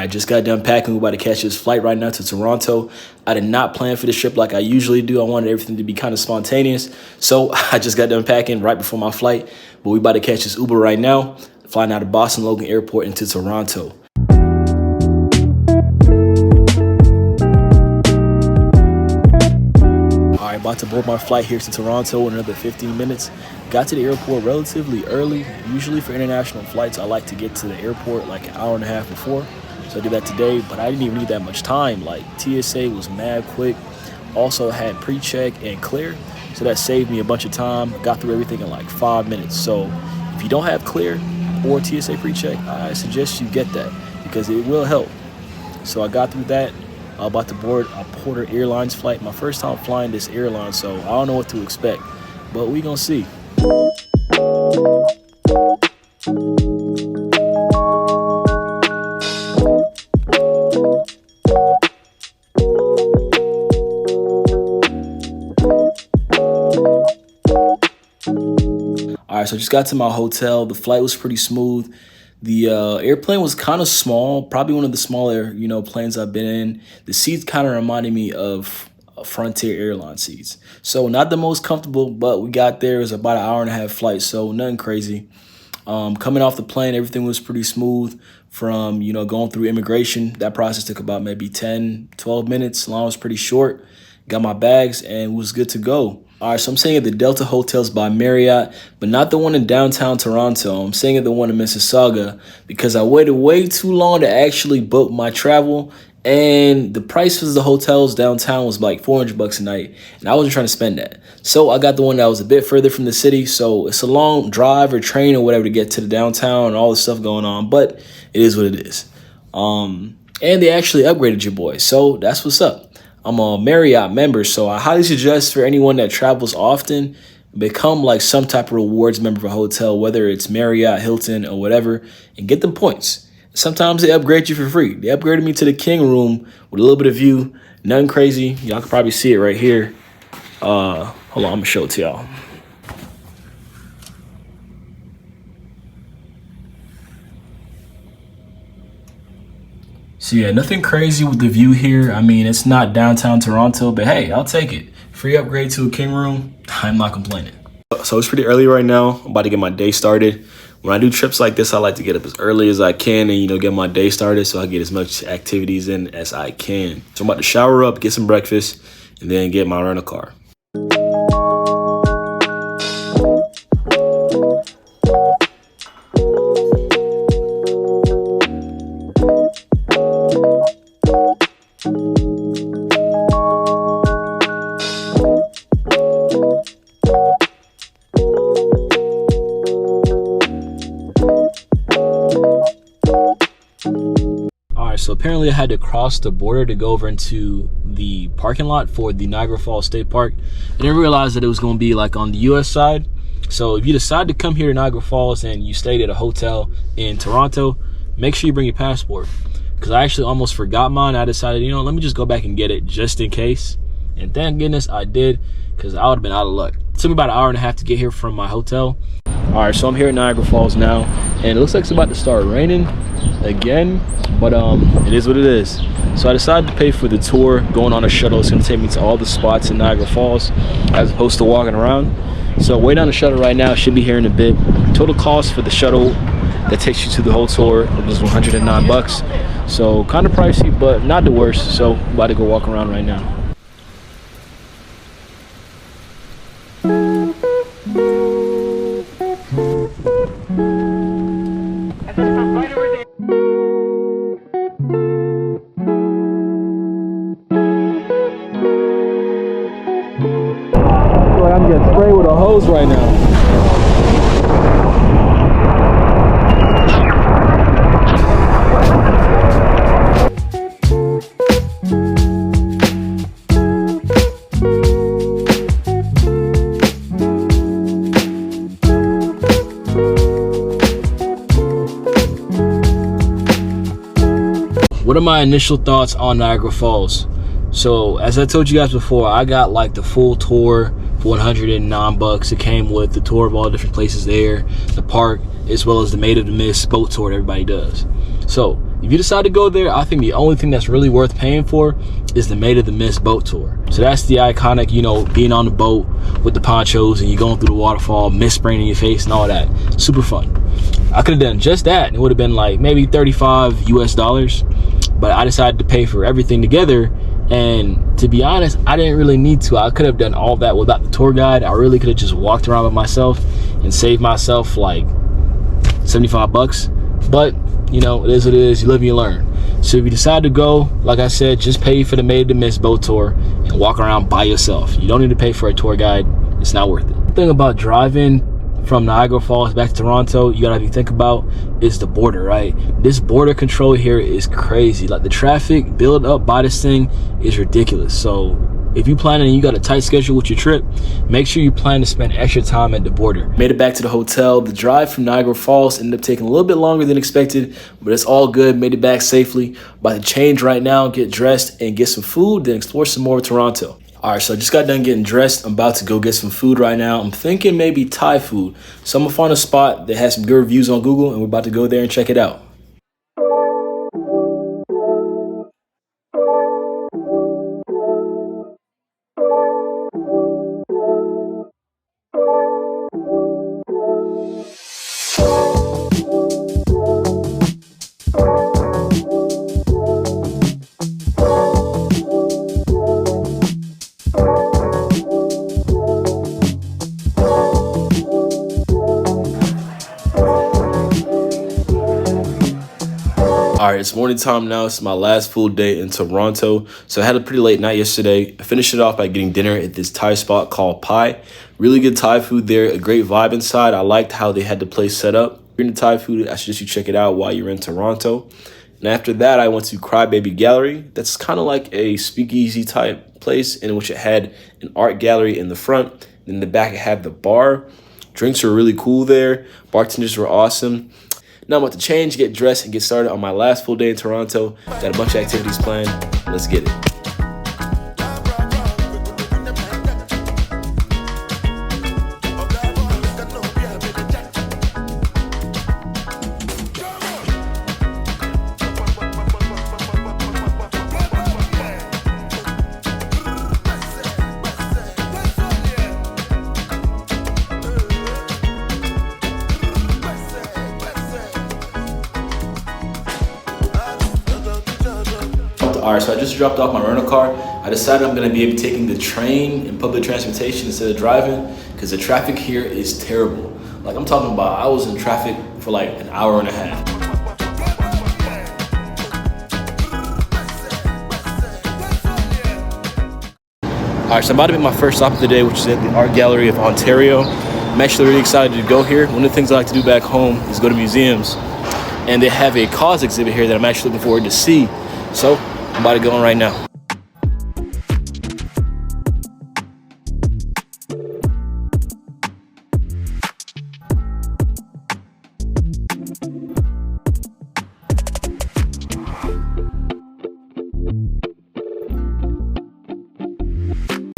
I just got done packing. We're about to catch this flight right now to Toronto. I did not plan for this trip like I usually do. I wanted everything to be kind of spontaneous. So I just got done packing right before my flight. But we about to catch this Uber right now, flying out of Boston Logan Airport into Toronto. All right, about to board my flight here to Toronto in another 15 minutes. Got to the airport relatively early. Usually for international flights, I like to get to the airport like an hour and a half before. So I did that today, but I didn't even need that much time. Like TSA was mad quick. Also had pre-check and clear. So that saved me a bunch of time. Got through everything in like 5 minutes. So if you don't have clear or TSA pre-check, I suggest you get that because it will help. So I got through that. I'm about to board a Porter Airlines flight. My first time flying this airline, so I don't know what to expect, but we gonna see. All right, so I just got to my hotel. The flight was pretty smooth. The airplane was kind of small, probably one of the smaller, planes I've been in. The seats kind of reminded me of Frontier Airline seats. So not the most comfortable, but we got there. It was about an hour and a half flight, so nothing crazy. Coming off the plane, everything was pretty smooth from, going through immigration. That process took about maybe 10, 12 minutes. Line was pretty short. Got my bags and was good to go. All right, so I'm staying at the Delta Hotels by Marriott, but not the one in downtown Toronto. I'm staying at the one in Mississauga because I waited way too long to actually book my travel, and the price for the hotels downtown was like $400 a night, and I wasn't trying to spend that. So I got the one that was a bit further from the city, so it's a long drive or train or whatever to get to the downtown and all the stuff going on, but it is what it is. And they actually upgraded your boy, so that's what's up. I'm a Marriott member, so I highly suggest for anyone that travels often, become like some type of rewards member of a hotel, whether it's Marriott, Hilton, or whatever, and get them points. Sometimes they upgrade you for free. They upgraded me to the king room with a little bit of view. Nothing crazy. Y'all can probably see it right here. Hold on, I'm going to show it to y'all. So yeah, nothing crazy with the view here. I mean, it's not downtown Toronto, but hey, I'll take it. Free upgrade to a king room, I'm not complaining. So it's pretty early right now. I'm about to get my day started. When I do trips like this, I like to get up as early as I can and, get my day started so I get as much activities in as I can. So I'm about to shower up, get some breakfast, and then get my rental car. So apparently I had to cross the border to go over into the parking lot for the Niagara Falls State Park. I didn't realize that it was going to be like on the US side. So if you decide to come here to Niagara Falls and you stayed at a hotel in Toronto, make sure you bring your passport. Because I actually almost forgot mine. I decided, let me just go back and get it just in case. And thank goodness I did, because I would have been out of luck. It took me about an hour and a half to get here from my hotel. All right, so I'm here at Niagara Falls now, and it looks like it's about to start raining again, but it is what it is. So I decided to pay for the tour, going on a shuttle. It's going to take me to all the spots in Niagara Falls as opposed to walking around. So waiting on the shuttle right now, should be here in a bit. Total cost for the shuttle that takes you to the whole tour, it was $109. So kind of pricey, but not the worst. So I'm about to go walk around right now. I'm getting sprayed with a hose right now. What are my initial thoughts on Niagara Falls? So as I told you guys before, I got like the full tour for $109. It came with the tour of all different places there, the park, as well as the Made of the Mist boat tour that everybody does. So If you decide to go there, I think the only thing that's really worth paying for is the Made of the Mist boat tour. So that's the iconic, you know, being on the boat with the ponchos and you going through the waterfall, mist spraying in your face and all that. Super fun. I could have done just that and it would have been like maybe $35 US, but I decided to pay for everything together. And to be honest, I didn't really need to. I could have done all that without the tour guide. I really could have just walked around by myself and saved myself like $75. But you know, it is what it is. You live and you learn. So if you decide to go, like I said, just pay for the Made of the Mist boat tour and walk around by yourself. You don't need to pay for a tour guide. It's not worth it. The thing about driving from Niagara Falls back to Toronto, you gotta think about is the border, right? This border control here is crazy. Like the traffic built up by this thing is ridiculous. So if you plan and you got a tight schedule with your trip, make sure you plan to spend extra time at the border. Made it back to the hotel. The drive from Niagara Falls ended up taking a little bit longer than expected, but it's all good. Made it back safely. About to change right now, get dressed and get some food, then explore some more of Toronto. All right, so I just got done getting dressed. I'm about to go get some food right now. I'm thinking maybe Thai food. So I'm gonna find a spot that has some good reviews on Google and we're about to go there and check it out. All right, it's morning time now. It's my last full day in Toronto. So I had a pretty late night yesterday. I finished it off by getting dinner at this Thai spot called Pai. Really good Thai food there, a great vibe inside. I liked how they had the place set up. If you're into Thai food, I suggest you check it out while you're in Toronto. And after that, I went to Crybaby Gallery. That's kind of like a speakeasy type place in which it had an art gallery in the front. In the back, it had the bar. Drinks were really cool there. Bartenders were awesome. Now I'm about to change, get dressed, and get started on my last full day in Toronto. Got a bunch of activities planned. Let's get it. All right, so I just dropped off my rental car. I decided I'm gonna be taking the train and public transportation instead of driving because the traffic here is terrible. Like I'm talking about, I was in traffic for like an hour and a half. All right, so I'm about to make my first stop of the day, which is at the Art Gallery of Ontario. I'm actually really excited to go here. One of the things I like to do back home is go to museums, and they have a cause exhibit here that I'm actually looking forward to see. So I'm about to go in right now.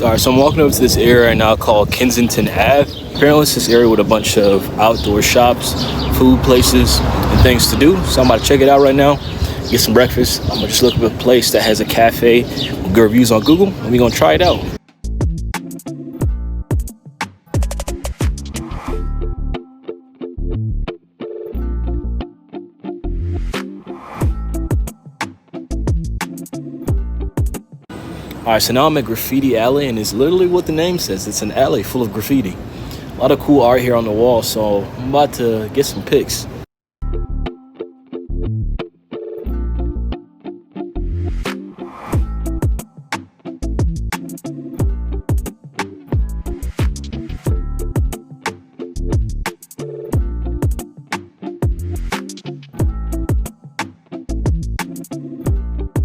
All right, so I'm walking over to this area right now called Kensington Ave. Apparently it's this area with a bunch of outdoor shops, food places, and things to do. So I'm about to check it out right now. Get some breakfast. I'm gonna just look for a place that has a cafe with good reviews on Google, and we're gonna try it out. All right, so now I'm at Graffiti Alley, and it's literally what the name says. It's an alley full of graffiti. A lot of cool art here on the wall, so I'm about to get some pics.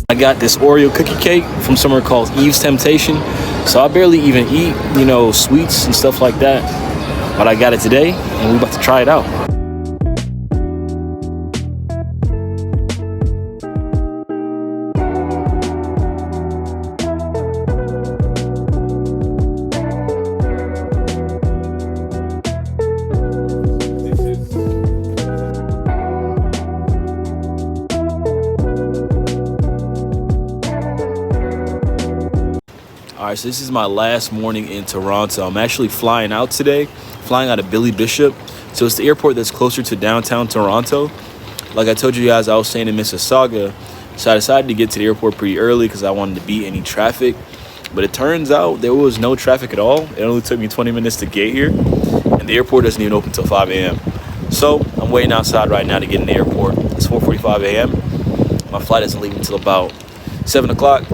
I got this Oreo cookie cake from somewhere called Eve's Temptation. So I barely even eat, you know, sweets and stuff like that. But I got it today and we're about to try it out. All right, so this is my last morning in Toronto. I'm actually flying out today, flying out of Billy Bishop. So it's the airport that's closer to downtown Toronto. Like I told you guys, I was staying in Mississauga, so I decided to get to the airport pretty early because I wanted to beat any traffic. But it turns out there was no traffic at all. It only took me 20 minutes to get here, and the airport doesn't even open until 5 a.m. So I'm waiting outside right now to get in the airport. It's 4:45 a.m. My flight isn't leaving until about 7 o'clock.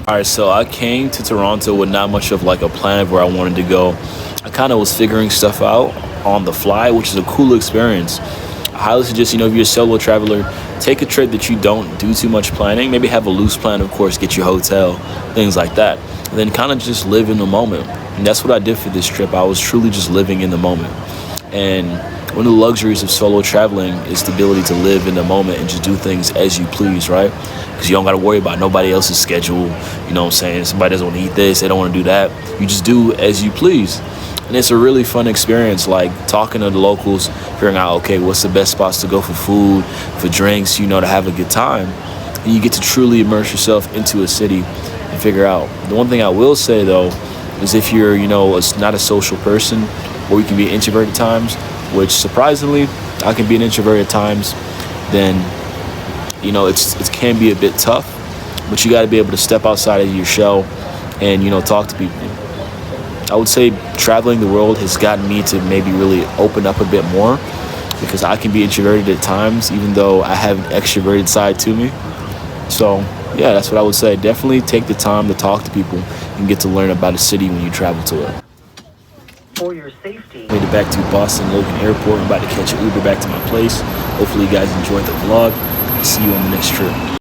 All right, so I came to Toronto with not much of like a plan of where I wanted to go. I kind of was figuring stuff out on the fly, which is a cool experience. I highly suggest, if you're a solo traveler, take a trip that you don't do too much planning. Maybe have a loose plan, of course, get your hotel, things like that. And then kind of just live in the moment. And that's what I did for this trip. I was truly just living in the moment. And one of the luxuries of solo traveling is the ability to live in the moment and just do things as you please, right? Because you don't got to worry about nobody else's schedule. You know what I'm saying? Somebody doesn't want to eat this, they don't want to do that. You just do as you please. And it's a really fun experience, like talking to the locals, figuring out, okay, what's the best spots to go for food, for drinks, to have a good time. And you get to truly immerse yourself into a city and figure out. The one thing I will say, though, is if you're, not a social person, or you can be an introvert at times, which surprisingly, I can be an introvert at times, then, it can be a bit tough. But you got to be able to step outside of your shell and, talk to people. I would say traveling the world has gotten me to maybe really open up a bit more, because I can be introverted at times, even though I have an extroverted side to me. So, yeah, that's what I would say. Definitely take the time to talk to people and get to learn about a city when you travel to it. For your safety. Made it back to Boston Logan Airport. I'm about to catch an Uber back to my place. Hopefully you guys enjoyed the vlog. I'll see you on the next trip.